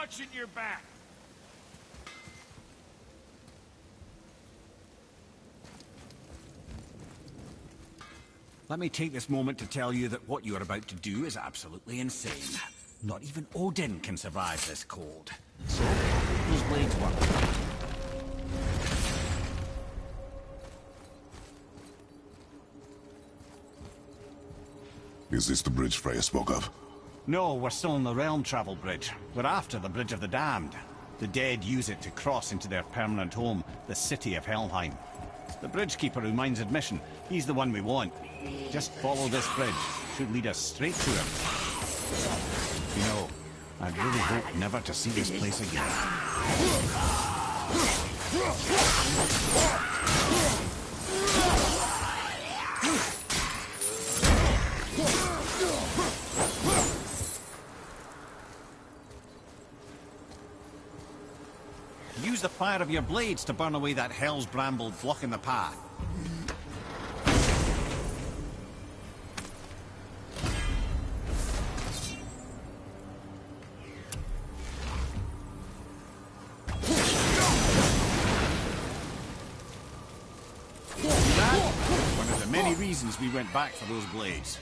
watching your back. Let me take this moment to tell you that what you are about to do is absolutely insane. Not even Odin can survive this cold. So, those blades work. Is this the bridge Freya spoke of? No, we're still on the Realm Travel Bridge. We're after the Bridge of the Damned. The dead use it to cross into their permanent home, the city of Helheim. The bridgekeeper who minds admission, he's the one we want. Just follow this bridge. Should lead us straight to him. You know, I'd really hope never to see this place again. Use the fire of your blades to burn away that hell's bramble blocking the path. One of the many reasons we went back for those blades.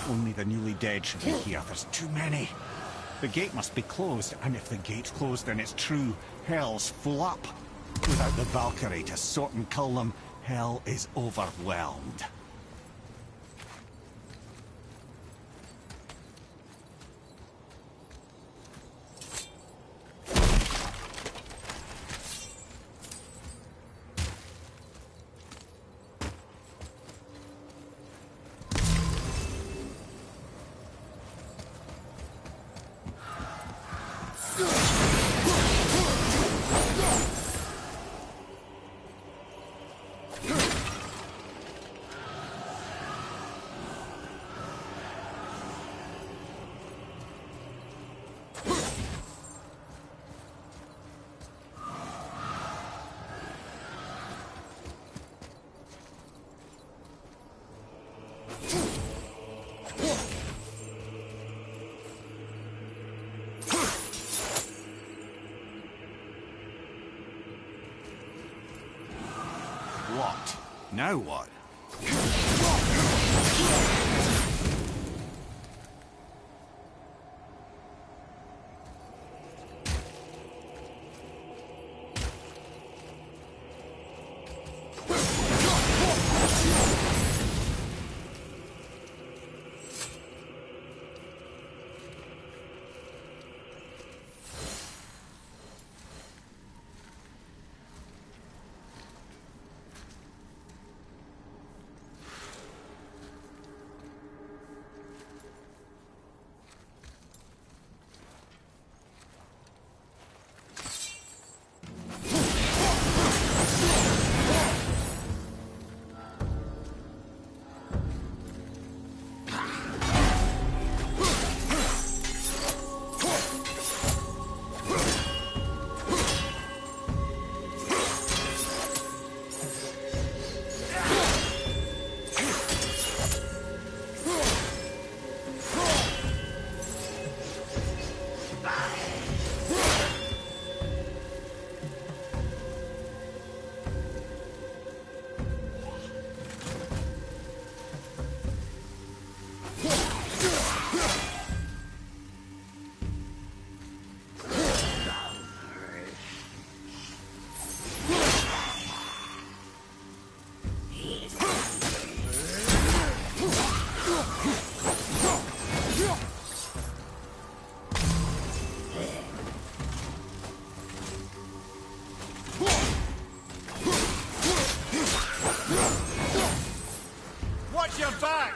Only the newly dead should be here. There's too many. The gate must be closed, and if the gate's closed, then it's true. Hell's full up. Without the Valkyrie to sort and cull them, hell is overwhelmed. What? Now what? back!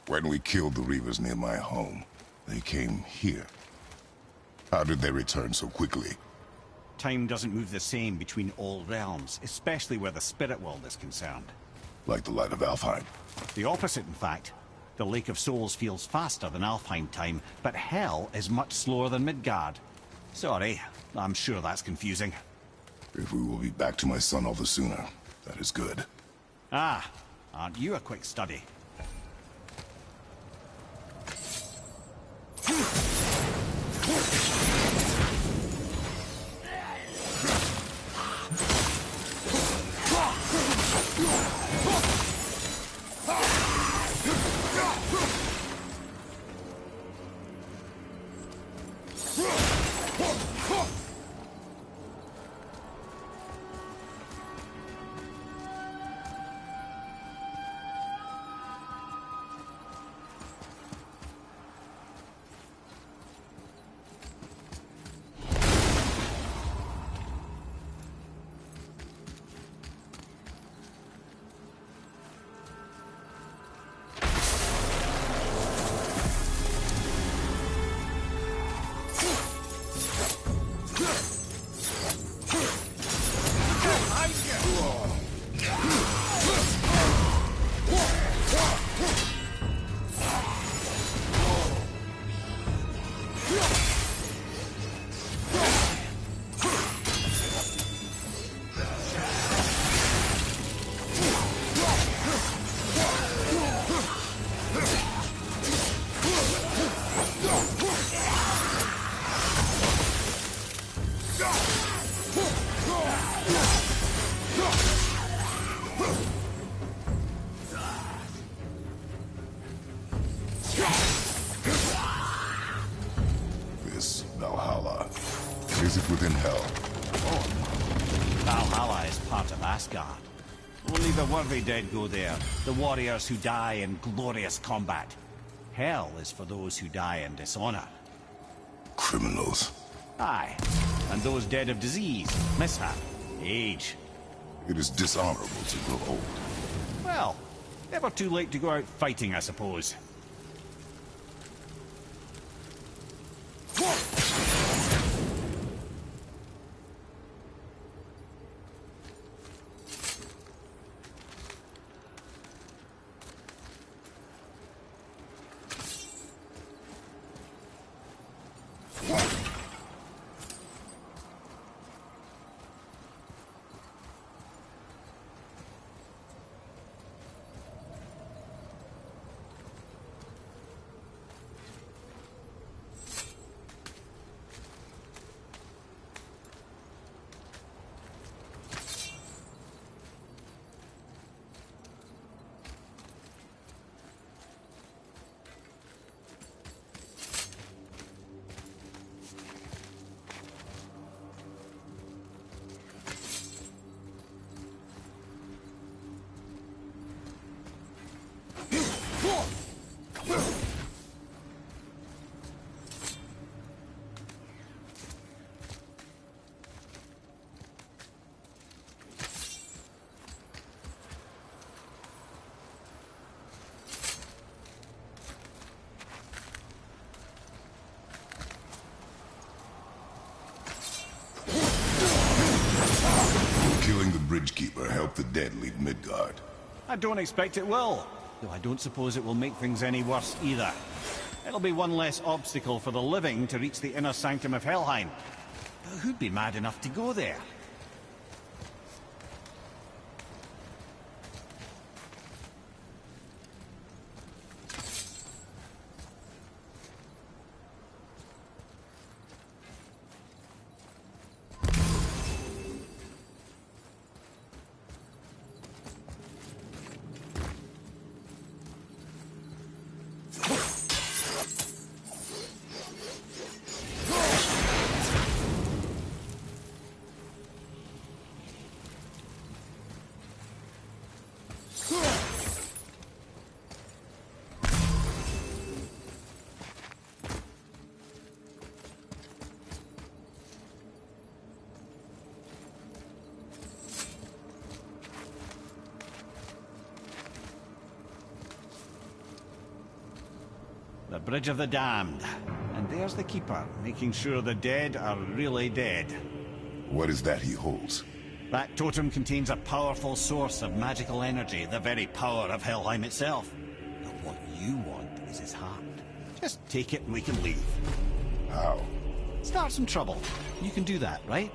When we killed the Reavers near my home, they came here. How did they return so quickly? Time doesn't move the same between all realms, especially where the spirit world is concerned. Like the light of Alfheim. The opposite, in fact. The Lake of Souls feels faster than Alfheim time, but Hell is much slower than Midgard. Sorry, I'm sure that's confusing. If we will be back to my son all the sooner, that is good. Ah, aren't you a quick study? This Valhalla, is it within Hell? Oh, Valhalla is part of Asgard. Only the worthy dead go there, the warriors who die in glorious combat. Hell is for those who die in dishonor. Criminals. Aye, and those dead of disease, mishap, age. It is dishonorable to grow old. Well, never too late to go out fighting, I suppose. Killing the Bridgekeeper helped the dead leave Midgard. I don't expect it will, though I don't suppose it will make things any worse either. It'll be one less obstacle for the living to reach the inner sanctum of Helheim. But who'd be mad enough to go there? The Bridge of the Damned. And there's the Keeper, making sure the dead are really dead. What is that he holds? That totem contains a powerful source of magical energy, the very power of Helheim itself. But what you want is his heart. Just take it and we can leave. How? Start some trouble. You can do that, right?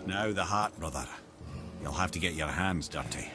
Now the heart, brother. You'll have to get your hands dirty.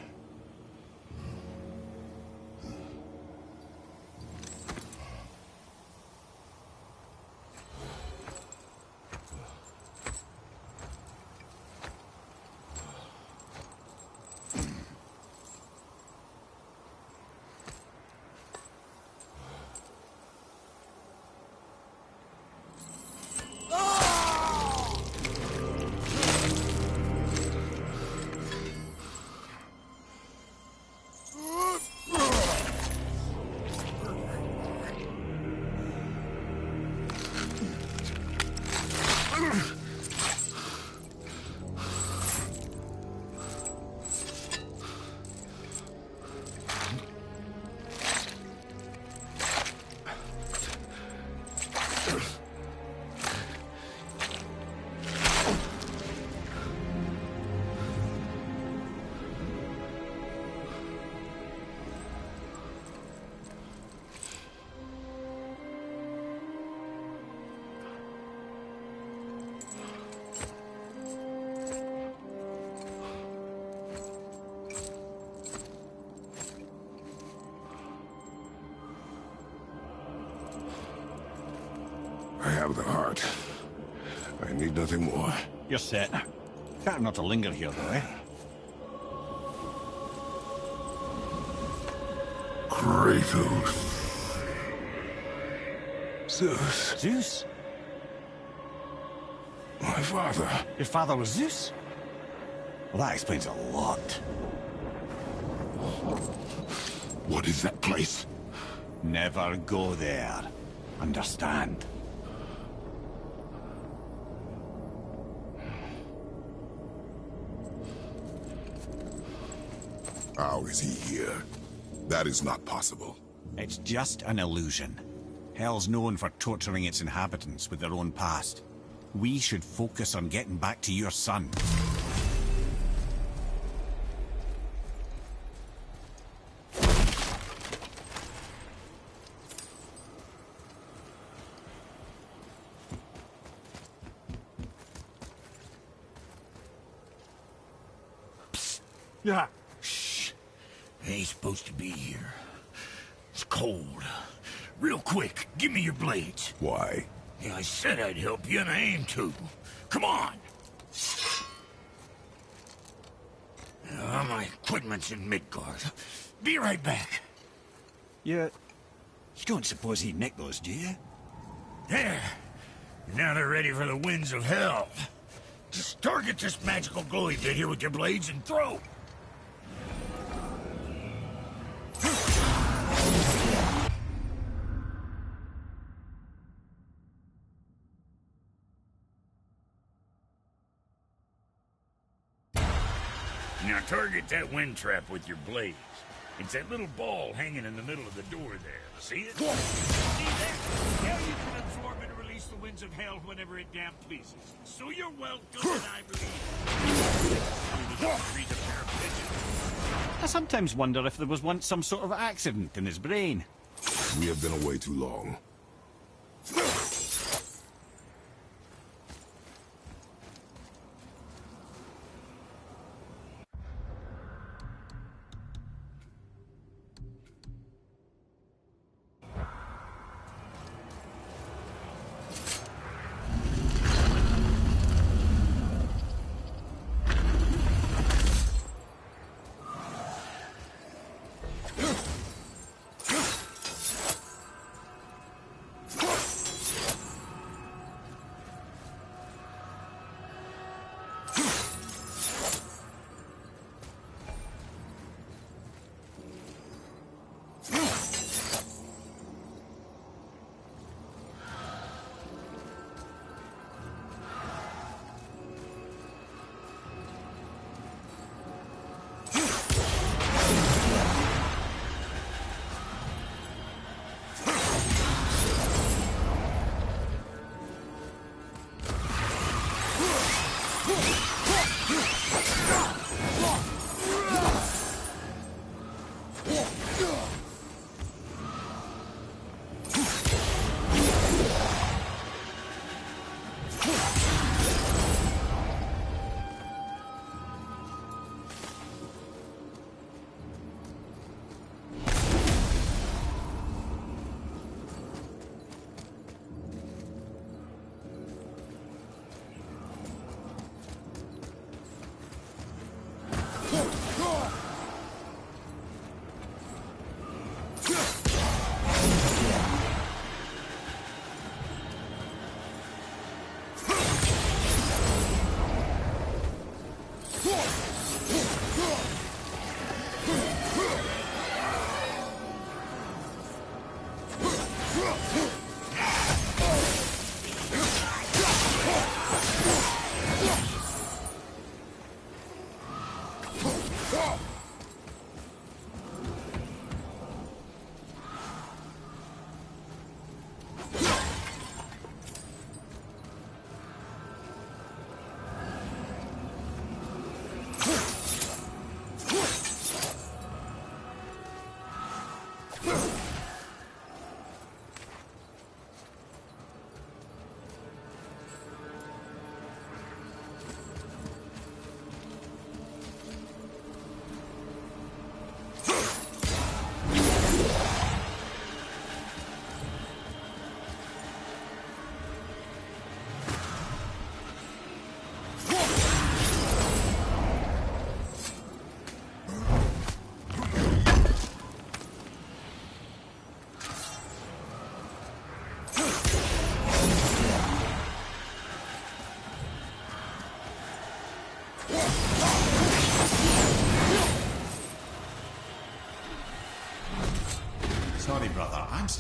I have the heart. I need nothing more. You're set. Better not to linger here, though, eh? Kratos. Zeus. Zeus? My father. Your father was Zeus? Well, that explains a lot. What is that place? Never go there. Understand? How is he here? That is not possible. It's just an illusion. Hell's known for torturing its inhabitants with their own past. We should focus on getting back to your son. Yeah. Shh. Ain't supposed to be here. It's cold. Real quick, give me your blades. Why? Yeah, I said I'd help you, and I aim to. Come on. My equipment's in Midgard. Be right back. You don't suppose he'd nick those, do you? There. Now they're ready for the winds of hell. Just target this magical glowy bit here with your blades and throw. Now target that wind trap with your blades. It's that little ball hanging in the middle of the door there. See it? See that? Now you can absorb and release the winds of hell whenever it damn pleases. So you're welcome, and I believe. I sometimes wonder if there was once some sort of accident in his brain. We have been away too long.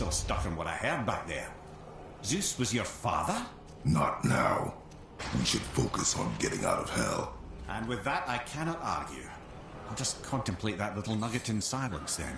still stuck on what I heard back there. Zeus was your father? Not now. We should focus on getting out of hell. And with that, I cannot argue. I'll just contemplate that little nugget in silence then.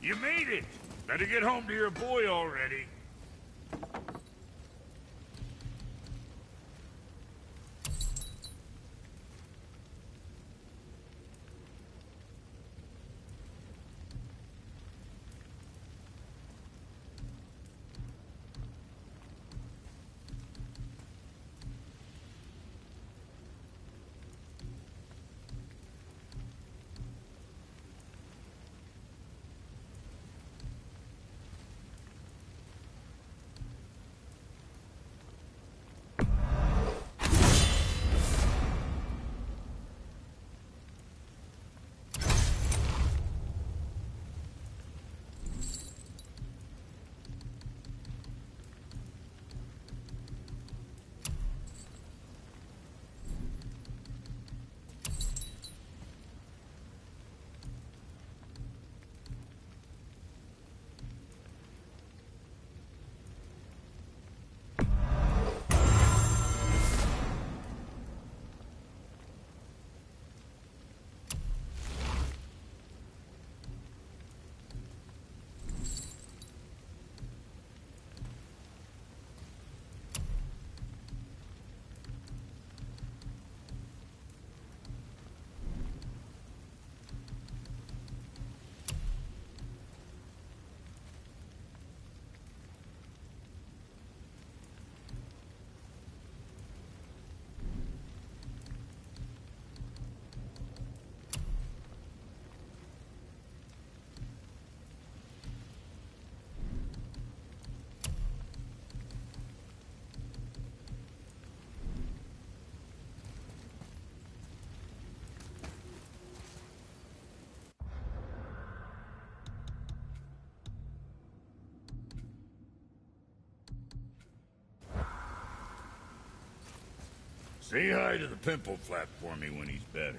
You made it! Better get home to your boy already. Say hi to the pimple flap for me when he's better.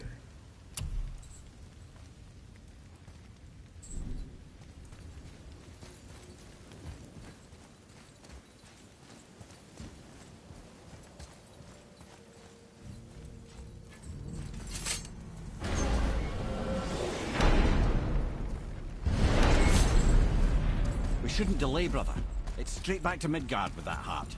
We shouldn't delay, brother. It's straight back to Midgard with that heart.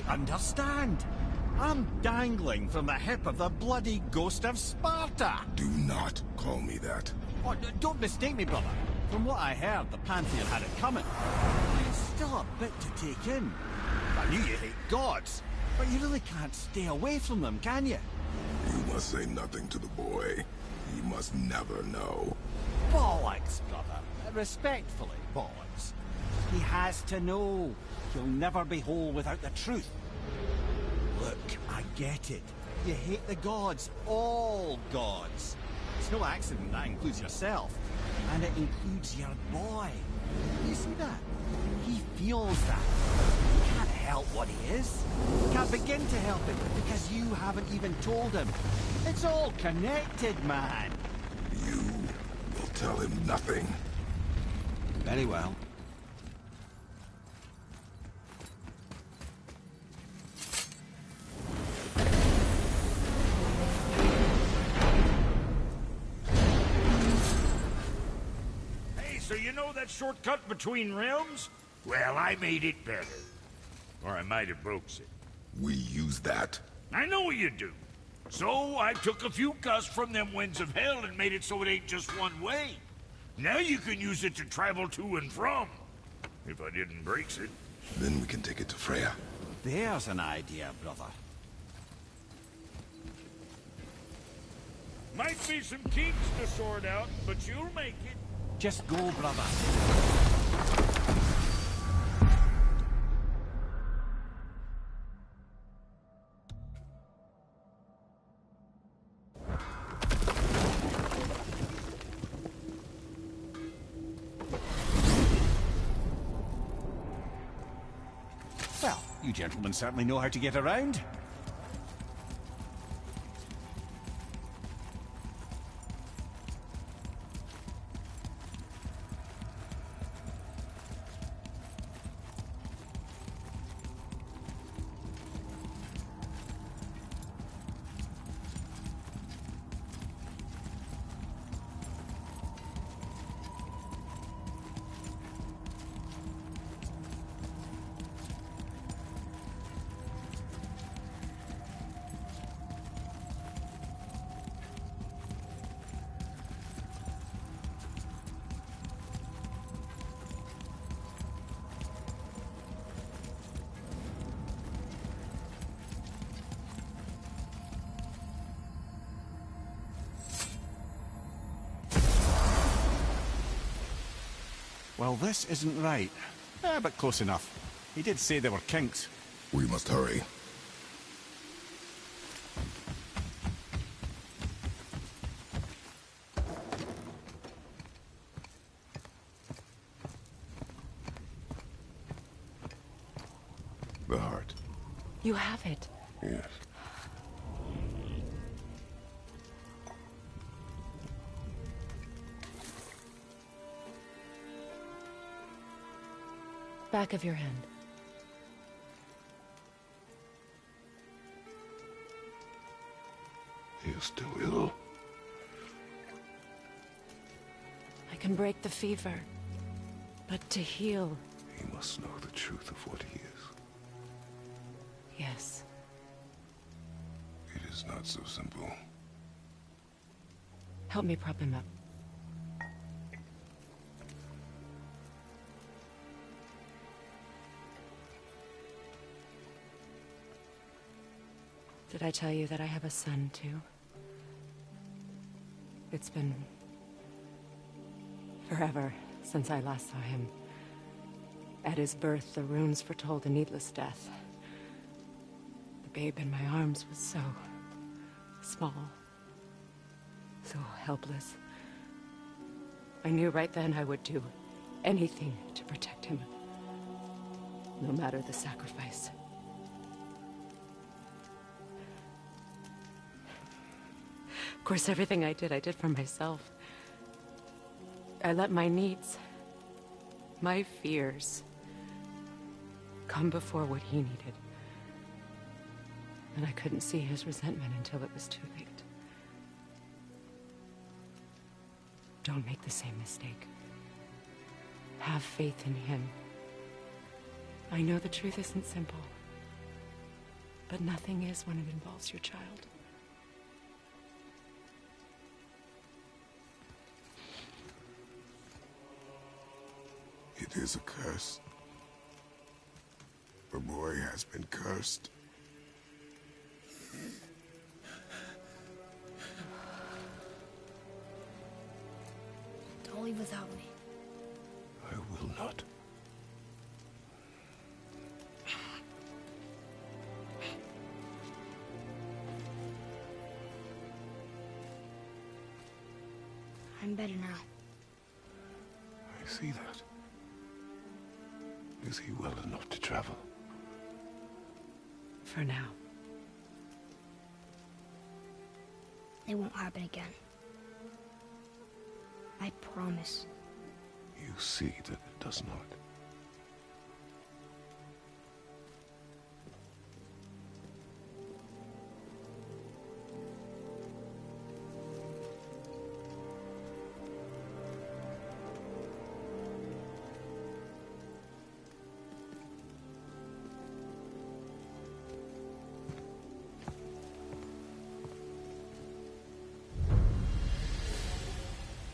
Understand? I'm dangling from the hip of the bloody ghost of Sparta! Do not call me that. Oh, don't mistake me, brother. From what I heard, the Pantheon had it coming. It's still a bit to take in. I knew you hate gods, but you really can't stay away from them, can you? You must say nothing to the boy. He must never know. Bollocks, brother. Respectfully, bollocks. He has to know. You'll never be whole without the truth. Look, I get it. You hate the gods, all gods. It's no accident that includes yourself. And it includes your boy. You see that? He feels that. He can't help what he is. He can't begin to help it because you haven't even told him. It's all connected, man. You will tell him nothing. Very well. So you know that shortcut between realms? Well, I made it better. Or I might have broke it. We use that. I know you do. So I took a few cuss from them winds of hell and made it so it ain't just one way. Now you can use it to travel to and from. If I didn't break it. Then we can take it to Freya. There's an idea, brother. Might be some kinks to sort out, but you'll make it. Just go, brother. Well, you gentlemen certainly know how to get around. Well, this isn't right. But close enough. He did say there were kinks. We must hurry. The heart. You have it. Yes. Back of your hand. He is still ill. I can break the fever. But to heal... He must know the truth of what he is. Yes. It is not so simple. Help me prop him up. Did I tell you that I have a son, too? It's been... forever since I last saw him. At his birth, the runes foretold a needless death. The babe in my arms was so... small. So helpless. I knew right then I would do anything to protect him. No matter the sacrifice. Of course, everything I did for myself. I let my needs, my fears, come before what he needed. And I couldn't see his resentment until it was too late. Don't make the same mistake. Have faith in him. I know the truth isn't simple, but nothing is when it involves your child. It is a curse. The boy has been cursed. Don't leave without me. I will not. I'm better now. I see that. Is he well enough to travel? For now. It won't happen again. I promise. You see that it does not.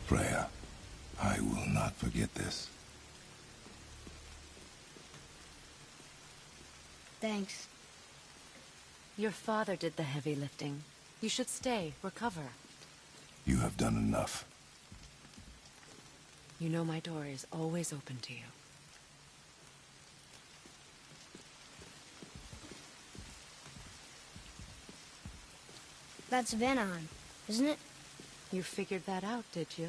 Freya, I will not forget this. Thanks. Your father did the heavy lifting. You should stay, recover. You have done enough. You know my door is always open to you. That's Vanaheim, isn't it? You figured that out, did you?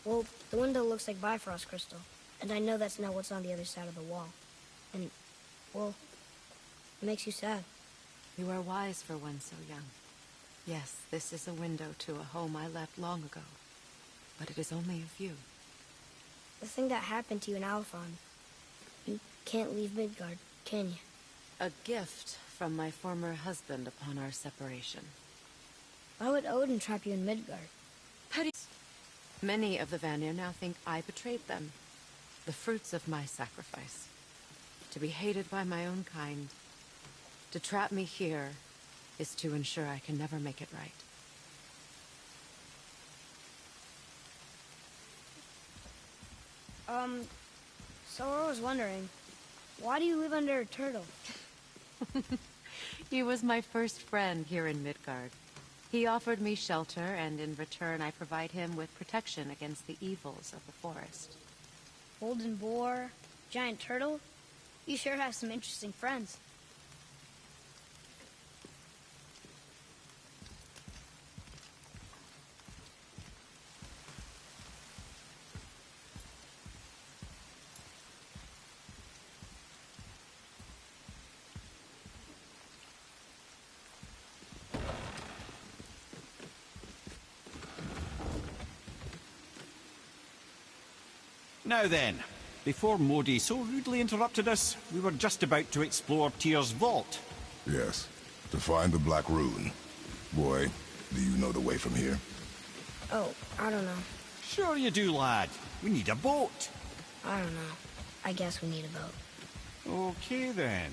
Well, the window looks like Bifrost crystal, and I know that's not what's on the other side of the wall. And, well, it makes you sad. You are wise for one so young. Yes, this is a window to a home I left long ago. But it is only a view. The thing that happened to you in Alfheim, you can't leave Midgard, can you? A gift from my former husband upon our separation. Why would Odin trap you in Midgard? Petty. Many of the Vanir now think I betrayed them. The fruits of my sacrifice. To be hated by my own kind. To trap me here is to ensure I can never make it right. So I was wondering, why do you live under a turtle? He was my first friend here in Midgard. He offered me shelter, and in return I provide him with protection against the evils of the forest. Golden boar, giant turtle? You sure have some interesting friends. Now then, before Modi so rudely interrupted us, we were just about to explore Tyr's vault. Yes, to find the Black Rune. Boy, do you know the way from here? Oh, I don't know. Sure you do, lad. We need a boat. I don't know. I guess we need a boat. Okay then.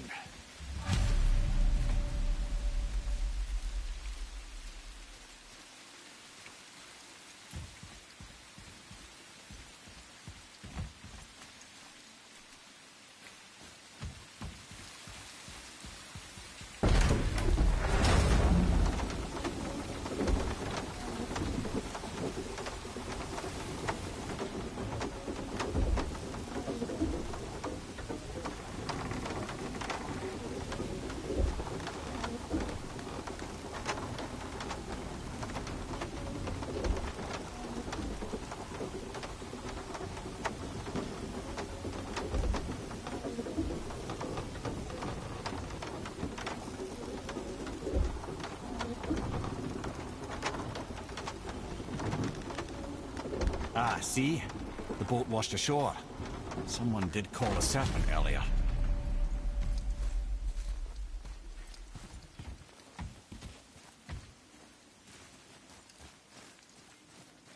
Ah, see? The boat washed ashore. Someone did call a serpent earlier.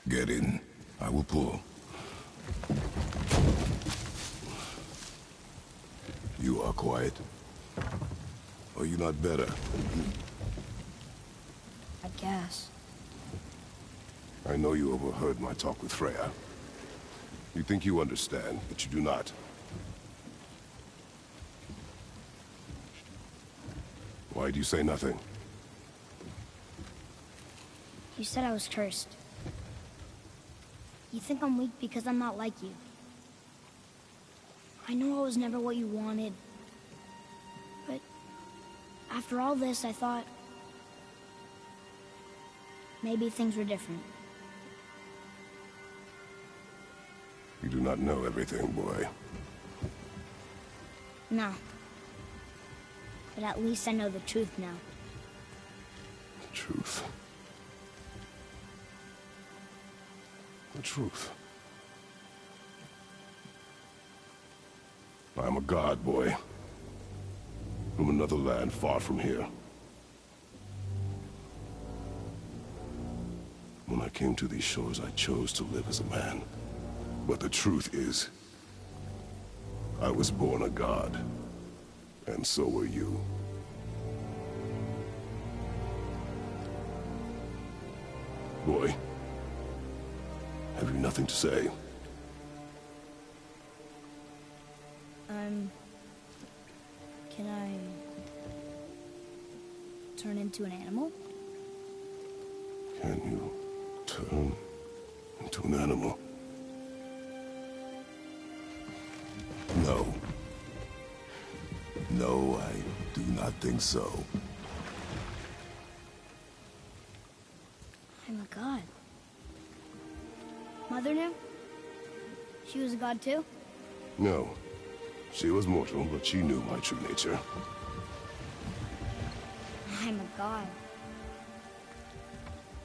Get in. I will pull. You are quiet. Are you not better? I guess. I know you overheard my talk with Freya. You think you understand, but you do not. Why do you say nothing? You said I was cursed. You think I'm weak because I'm not like you. I know I was never what you wanted. But after all this, I thought maybe things were different. You do not know everything, boy. No. But at least I know the truth now. The truth. The truth. I am a god, boy. From another land far from here. When I came to these shores, I chose to live as a man. But the truth is, I was born a god. And so were you. Boy, have you nothing to say? Can I turn into an animal? Can you turn into an animal? No. No, I do not think so. I'm a god. Mother knew? She was a god too? No. She was mortal, but she knew my true nature. I'm a god.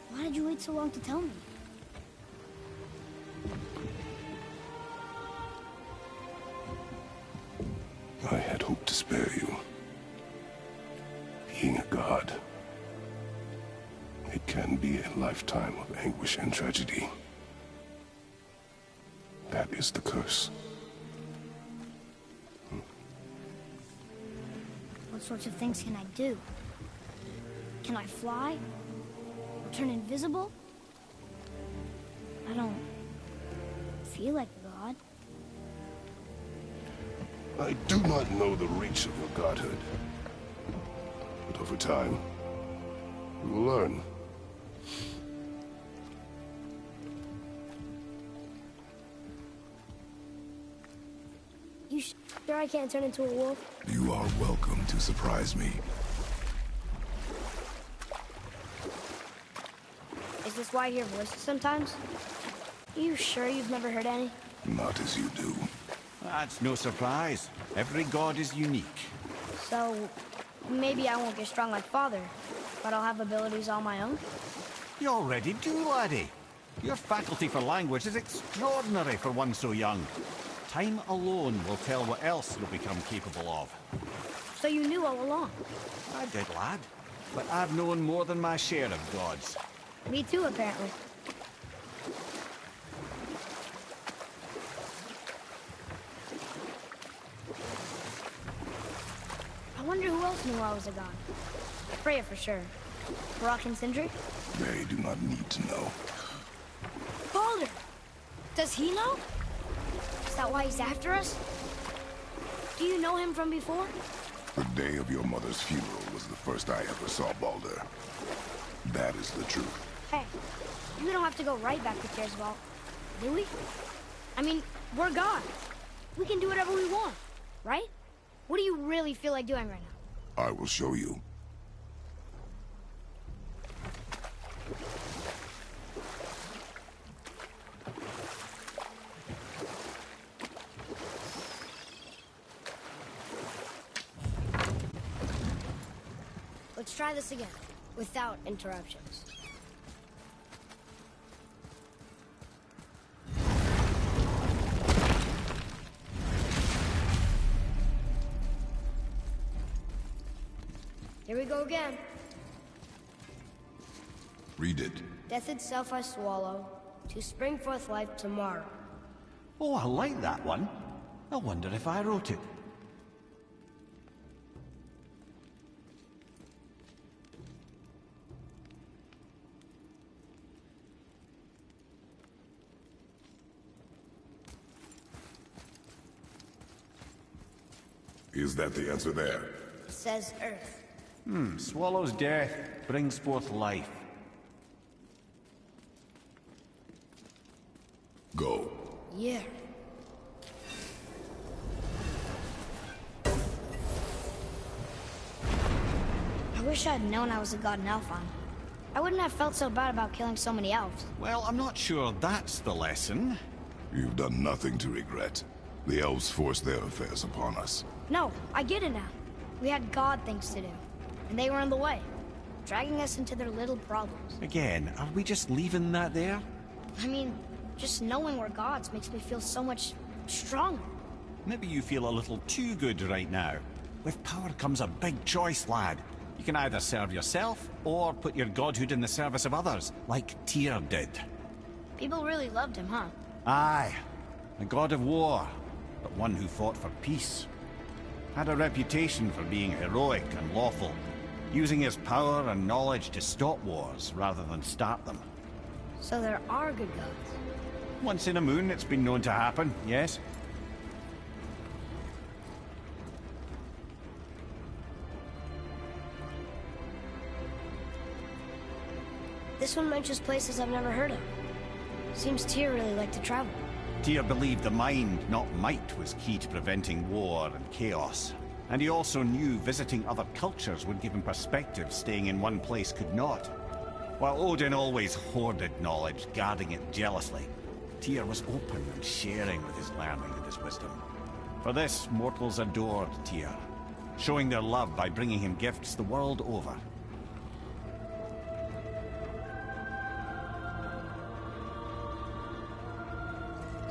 Why did you wait so long to tell me? I had hoped to spare you. Being a god, it can be a lifetime of anguish and tragedy. That is the curse. What sorts of things can I do? Can I fly? Or turn invisible? I don't feel like a god. I do not know the reach of your godhood. But over time, you will learn. You sure I can't turn into a wolf? You are welcome to surprise me. Is this why I hear voices sometimes? You sure you've never heard any? Not as you do. That's no surprise. Every god is unique. So, maybe I won't get strong like Father, but I'll have abilities all my own? You already do, laddie. Your faculty for language is extraordinary for one so young. Time alone will tell what else you'll become capable of. So you knew all along? I did, lad. But I've known more than my share of gods. Me too, apparently. I wonder who else knew I was a god. Freya for sure. Brock and Sindri? They do not need to know. Baldur! Does he know? Is that why he's after us? Do you know him from before? The day of your mother's funeral was the first I ever saw Baldur. That is the truth. Hey, you don't have to go right back to Kersval, do we? I mean, we're God. We can do whatever we want, right? What do you really feel like doing right now? I will show you. Let's try this again, without interruptions. Here we go again. Read it. Death itself I swallow, to spring forth life tomorrow. Oh, I like that one. I wonder if I wrote it. Is that the answer there? It says Earth. Swallows death, brings forth life. Go. Yeah. I wish I'd known I was a god in Alfheim. I wouldn't have felt so bad about killing so many elves. Well, I'm not sure that's the lesson. You've done nothing to regret. The elves forced their affairs upon us. No, I get it now. We had God things to do, and they were in the way, dragging us into their little problems. Again, are we just leaving that there? I mean, just knowing we're gods makes me feel so much stronger. Maybe you feel a little too good right now. With power comes a big choice, lad. You can either serve yourself, or put your godhood in the service of others, like Tyr did. People really loved him, huh? Aye, a god of war, but one who fought for peace. Had a reputation for being heroic and lawful, using his power and knowledge to stop wars rather than start them. So there are good gods. Once in a moon, it's been known to happen, yes? This one mentions places I've never heard of. Seems Tyr really liked to travel. Tyr believed the mind, not might, was key to preventing war and chaos. And he also knew visiting other cultures would give him perspective staying in one place could not. While Odin always hoarded knowledge, guarding it jealously, Tyr was open and sharing with his learning and his wisdom. For this, mortals adored Tyr, showing their love by bringing him gifts the world over.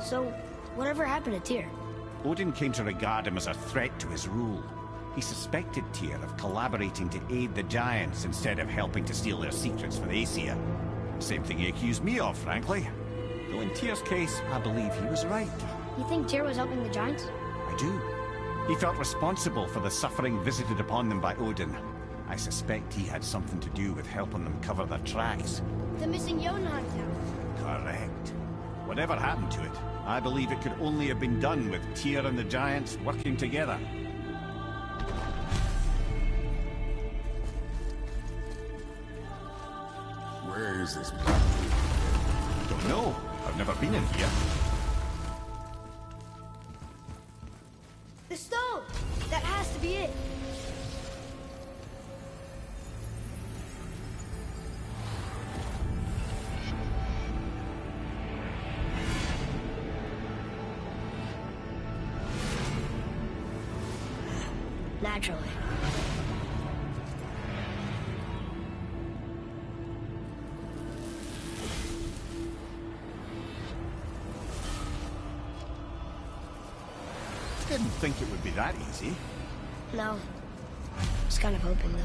So, whatever happened to Tyr? Odin came to regard him as a threat to his rule. He suspected Tyr of collaborating to aid the Giants instead of helping to steal their secrets for the Aesir. Same thing he accused me of, frankly. Though in Tyr's case, I believe he was right. You think Tyr was helping the Giants? I do. He felt responsible for the suffering visited upon them by Odin. I suspect he had something to do with helping them cover their tracks. The missing Jotunheim tower. Correct. Whatever happened to it, I believe it could only have been done with Tyr and the Giants working together. Where is this? Don't know. I've never been in here. The stone! That has to be it. Naturally. Didn't think it would be that easy. No. I was kind of hoping, though.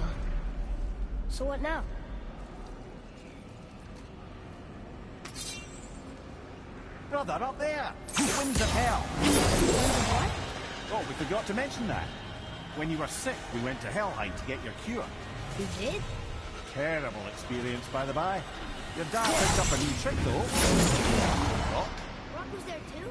So what now? Brother, up there! The winds of hell! What? Oh, we forgot to mention that. When you were sick, we went to Helheim to get your cure. You did? Terrible experience, by the by. Your dad picked up a new trick, though. Rock. Rock was there too?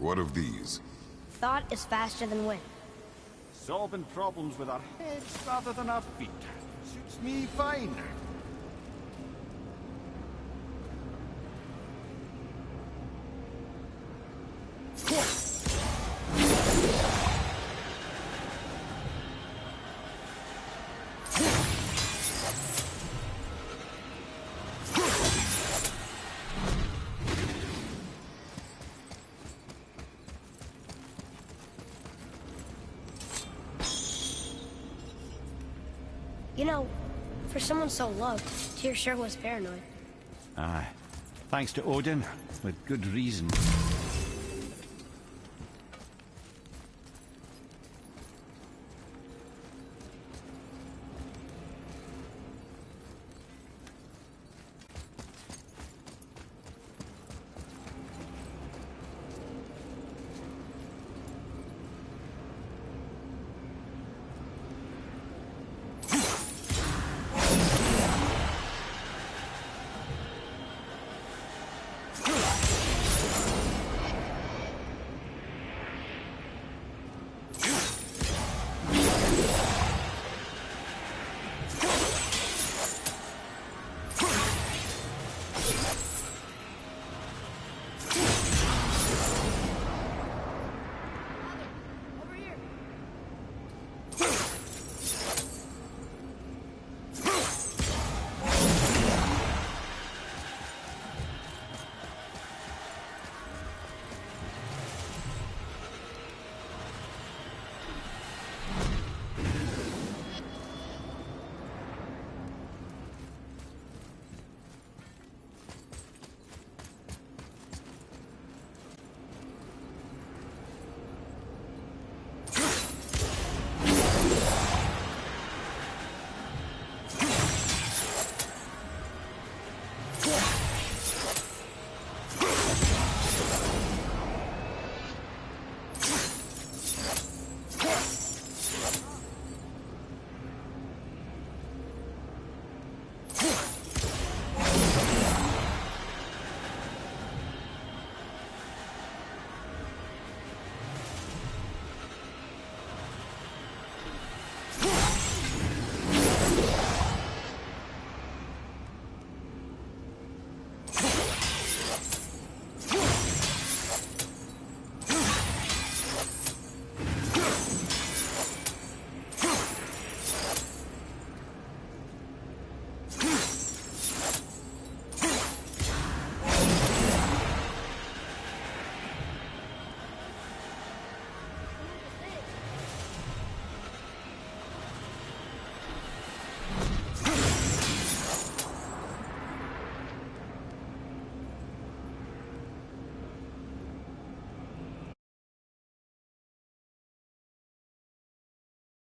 What of these? Thought is faster than wind. Solving problems with our heads rather than our feet. Suits me fine. You know, for someone so loved, Tyr sure was paranoid. Aye. Thanks to Odin, with good reason.